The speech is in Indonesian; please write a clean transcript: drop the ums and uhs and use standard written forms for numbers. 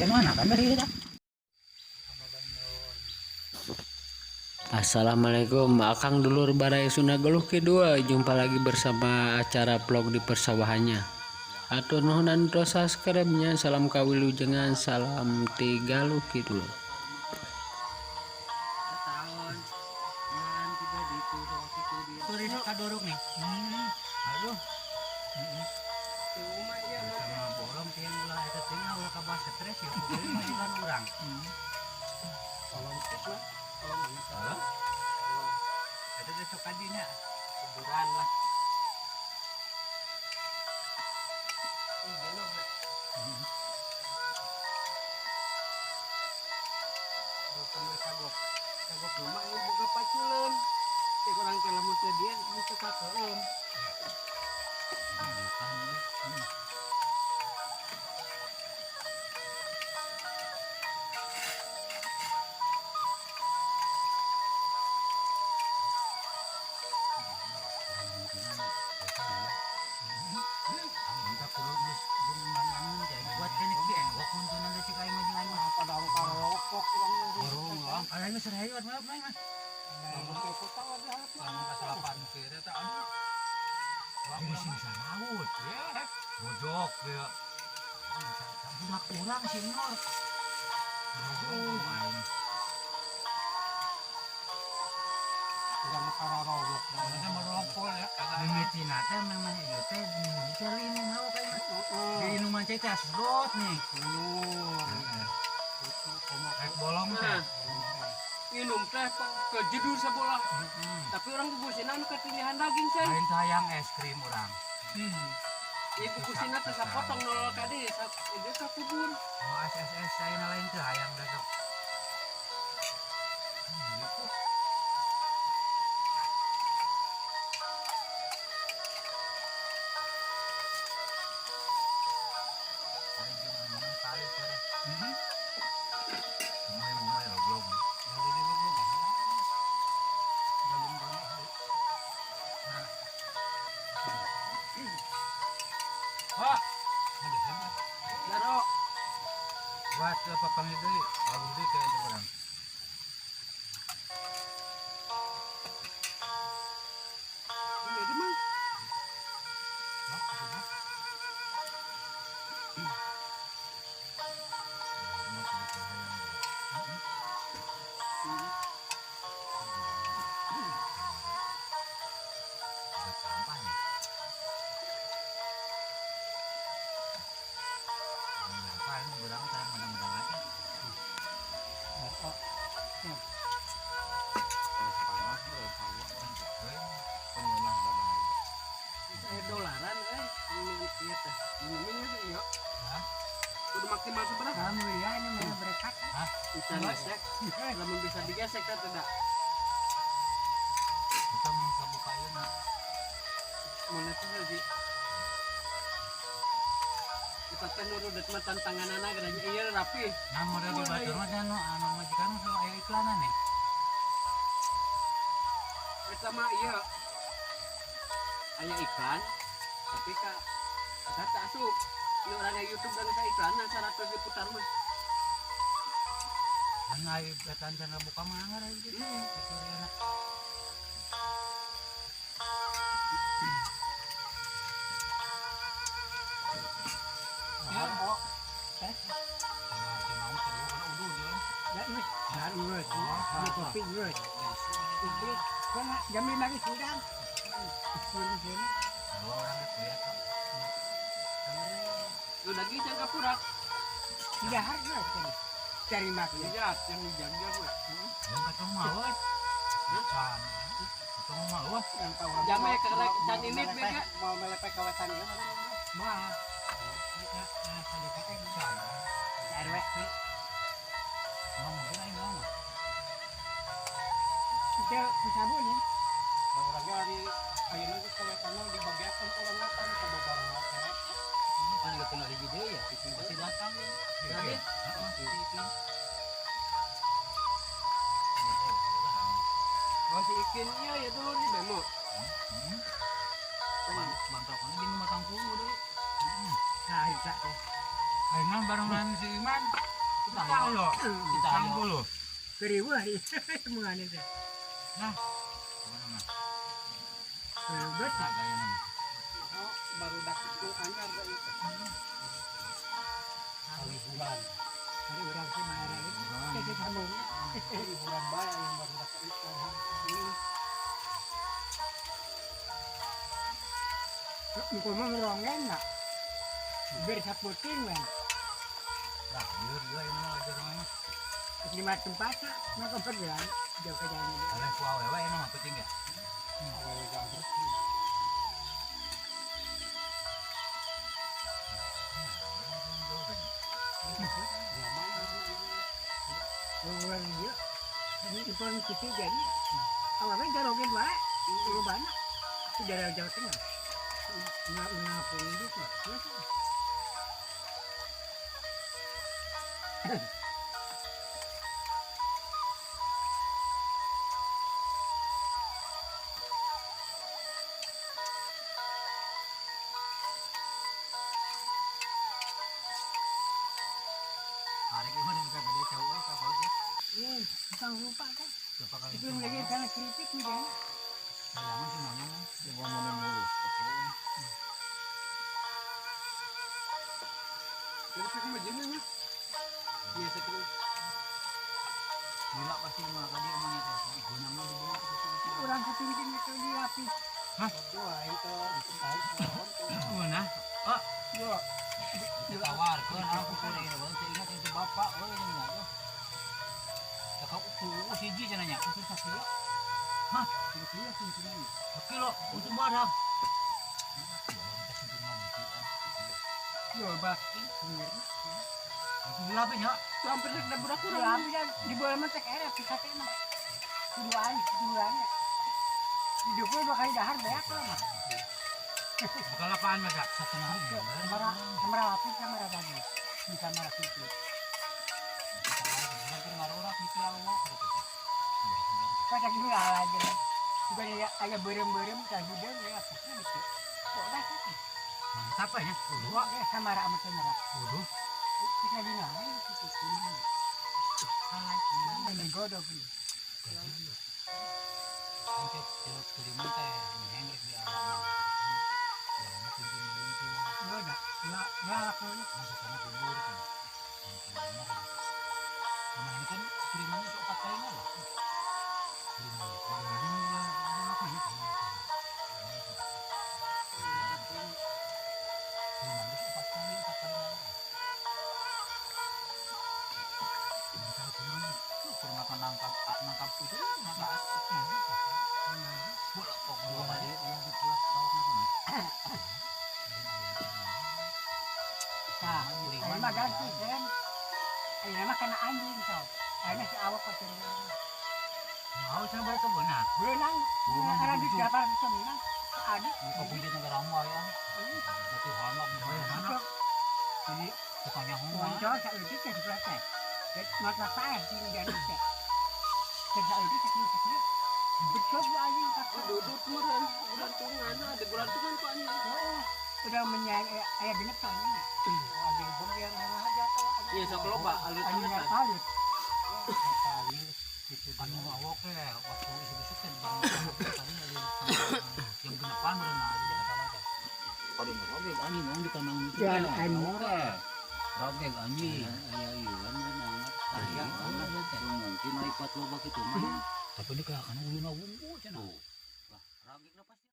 mana kan beri kita. Assalamualaikum, Akang Dulur Barai Sunda Geluh kedua. Jumpa lagi bersama acara vlog di persawahannya. Atur nuhun dan dosa subscribe-nya. Salam kawilujengan, salam Tigaluh Kidul. Suri kadorok nih. Aduh. Cuma iya Sama bolong yang ulah eta teh ulah kabah stres ya pokoknya majikan urang. kolom kita kolom mana salah Eta teh sok kadinya kuburan lah kagok rumah ini boga paculen cek orang teh lamun teh dia mutu paculen mantap dulu geus jeung jadi buat kenik ge engok muntun ada si kai mah jeung mah pada rokok burung lah aya geus rehayot maaf mah lamun kasalapan kira teh aduh di sini saraut ya bojok ya budak urang senior main udah makara rokok ada merokok ya mimitina teh memang ieu teh celin hau kayak di inuman teh sedot nih kayak bolong teh minum teh kejedur sebelah tapi orang kubusinan ketinihan daging saya lain sayang es krim urang ibu kusina teh sapotong nol kadi dia sakubur mau es saya lain teh hayang dah sok Daro buat apa panggil deui lalu deui kayak itu urang ini di mana dolaran ini iya teh minumnya sih ya udah maksimal seberapa alhamdulillah ini mana berkat bisa gesek namun bisa digesek kan tidak kita mau sabuka ieu mah mana tuh sih kita teh nurudet mah tantanganana geranya iya rapi nah model di batur mah anu majikan so aya iklanan nih kita mah iya aya iklan tapi kak kata asup ini orangnya YouTube dan saya iklan 100 diputar mah ngai betan cenah buka mah anggar aja anak jamin lagi sudah lu lagi jangan kapurak tidak harga cari makan iya yang dijaga gue yang ketemu mawas bukan ketemu mawas yang tahu jamnya kelek dan ini bega mau melepek kawasan ini mah KDKM sana RW mau mungkin aing mau kita sabun ya orangnya hari akhirnya itu kawasan di bagian orang makan ke beberapa kan enggak tinggal di video ya masih datang jadi masih ikinnya ya dulu di demo bantakannya di 50 deh nah bisa Ayo barengan si Iman. Kita ayo. Kita ayo lo. Keriwah di mengan itu. Nah. Keribet. Oh, baru dapat itu anyar dah itu. Kali bulan. Hari orang si marah itu. Kita sambung. Kali bulan bayar yang baru dapat itu. Engkau mau ngerongen nak? Biar saputin kan. Lah, dia yang mau ajar mah. Lima tempat nak, mau perjalanan jauh ke jalan. Oleh ku awewe ini mah penting ya. Bulan dia, ini impon kecil jadi. Awalnya jarogen baik, itu banyak. Itu dari Jawa Tengah. Ngapung itu tuh. Hari ini mana kita beda cowok apa sih? Bukan lupa kan. Berapa kali? Itu lagi karena kritik juga. Salaman semuanya mah. Gua mau mulu. Jadi kita mau jenis nih. Iya sekitar. Gila pasti mah tadi emangnya teh. Guna mah di bawah itu. Kurang ketinggian itu di api. Wah itu tahu. Mana? Oh, Yo, ditawarkan aku sore ini bang. Saya ingat itu bapak. Oh ini enggak tuh. Ya kau siji cenanya. Itu sakilo. Hah? Sakilo. Untuk barang. yo baki. Itu dilapin ya. Itu hampir ada budak kurang. Hampir di bawah mah cek air pisah teh mah. Duaan. Di dukul bakal dahar banyak lah mah. Bukan lapangan masa. Satu hari. Kamera api, kamera tadi. Di kamera situ. Hampir ngaruh di Tiawo. Kata dulu aja. Juga ada berem-berem kan juga ya pasti gitu. Kok dah sih? Mantap ya. Udah. Ya kamera sama kamera. Udah. Kita di mana itu sini. Ini godok ini. Nanti terima teh Henrik di alam. Jalannya pintu itu. Godok. Ya aku Masuk sana kubur kan. Sama ini kan kirimannya sok 4 kali malah. Kirimannya. Apa ya? Kirimannya sok 4 kali malah. Misal kirimannya pernah nangkap itu nangkap bolak kok dua kali yang dipelak tahu kenapa Nah, ini mah ganti kan. Ini mah kena anjing so. Ini si awak pakai mau sampai ke benar berenang. Karena di dapat itu minang. Adik. kok punya negara mau ya itu halak Itu. Jadi tukangnya homa Ponco saya itu ke sebelah. Mata saya sih jadi teh. Kerja itu sakit. Betul bu anjing tak. Duduk kemarin bulan tungan ada bulan tungan kok ini. Oh, sudah menyayang ayah bener kan ini. Ada bom yang aja tuh. Iya sok loba alut Anjing alutan. kalit. anu awok ya waktu isuk-isuk kan bang tadi jam genepan berenang aja di kata teh aduh rogeg anjing mau di kandang itu Jangan anjing. rogeg anjing Aya ieuan beunang. Aya, Mungkin lipat loba kitu mah. tapi ini kayak kan uluna wunggu cenah Ragegna pasti